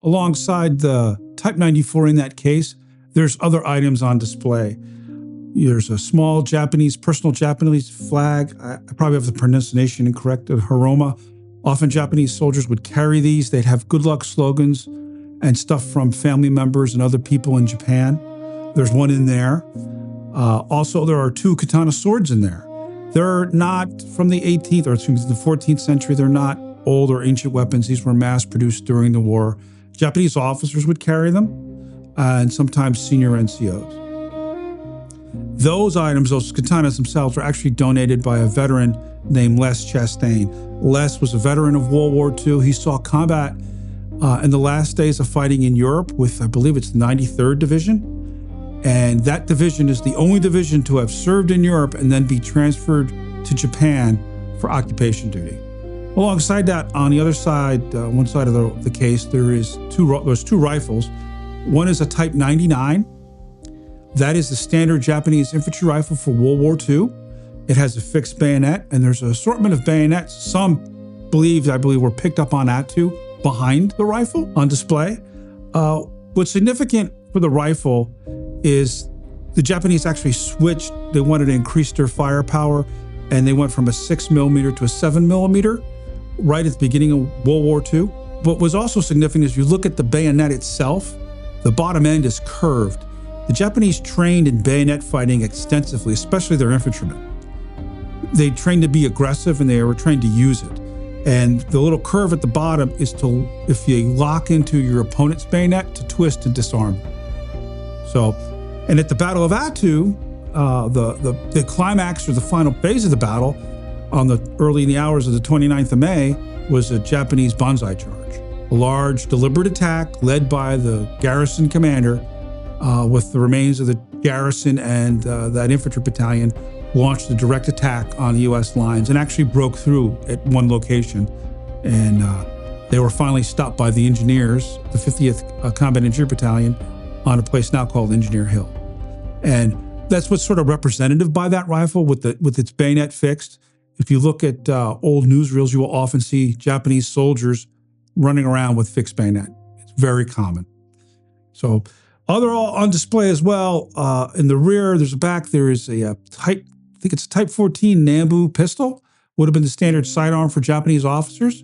alongside the Type 94 in that case, there's other items on display. There's a small personal Japanese flag. I probably have the pronunciation incorrect, Hiroma. Often Japanese soldiers would carry these. They'd have good luck slogans and stuff from family members and other people in Japan. There's one in there. Also, there are 2 katana swords in there. They're not from the 18th or the 14th century. They're not old or ancient weapons. These were mass-produced during the war. Japanese officers would carry them, and sometimes senior NCOs. Those items, those katanas themselves, were actually donated by a veteran named Les Chastain. Les was a veteran of World War II. He saw combat in the last days of fighting in Europe with, I believe it's the 93rd Division. And that division is the only division to have served in Europe and then be transferred to Japan for occupation duty. Alongside that, on the other side, one side of the case, there's two rifles. One is a Type 99. That is the standard Japanese infantry rifle for World War II. It has a fixed bayonet, and there's an assortment of bayonets. Some I believe, were picked up on Attu behind the rifle on display. What's significant for the rifle is the Japanese actually switched. They wanted to increase their firepower, and they went from a 6mm to a 7mm right at the beginning of World War II. What was also significant is if you look at the bayonet itself, the bottom end is curved. The Japanese trained in bayonet fighting extensively, especially their infantrymen. They trained to be aggressive, and they were trained to use it. And the little curve at the bottom is to, if you lock into your opponent's bayonet, to twist and disarm. So, and at the Battle of Attu, the climax or the final phase of the battle, early in the hours of the 29th of May, was a Japanese banzai charge, a large, deliberate attack led by the garrison commander, with the remains of the garrison and that infantry battalion, launched a direct attack on the U.S. lines and actually broke through at one location. And they were finally stopped by the engineers, the 50th Combat Engineer Battalion, on a place now called Engineer Hill. And that's what's sort of representative by that rifle with its bayonet fixed. If you look at old newsreels, you will often see Japanese soldiers running around with fixed bayonet. It's very common. So other all on display as well. In the rear, there's a back, there is a Type 14 Nambu pistol, would have been the standard sidearm for Japanese officers.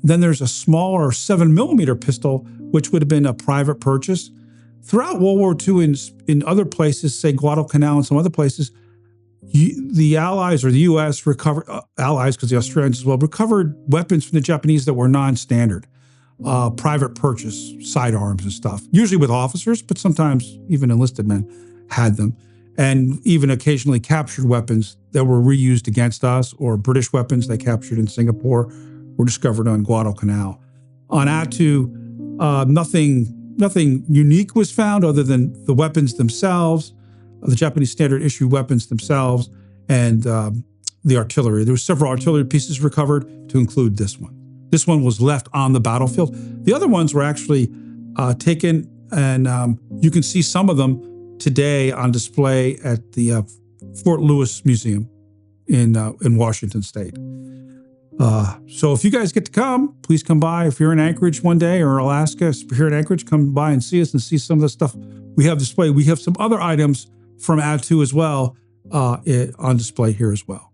Then there's a smaller 7mm pistol, which would have been a private purchase. Throughout World War II, in other places, say Guadalcanal and some other places, the Allies or the U.S. recovered, Allies because the Australians as well, recovered weapons from the Japanese that were non-standard, private purchase sidearms and stuff, usually with officers, but sometimes even enlisted men had them, and even occasionally captured weapons that were reused against us, or British weapons they captured in Singapore were discovered on Guadalcanal. On Attu, nothing unique was found other than the weapons themselves, the Japanese standard issue weapons themselves, and the artillery. There were several artillery pieces recovered to include this one. This one was left on the battlefield. The other ones were actually taken, and you can see some of them today on display at the Fort Lewis Museum in Washington State. So if you guys get to come, please come by. If you're in Anchorage one day, or Alaska, if you're here in Anchorage, come by and see us and see some of the stuff we have displayed. We have some other items from Attu as well on display here as well.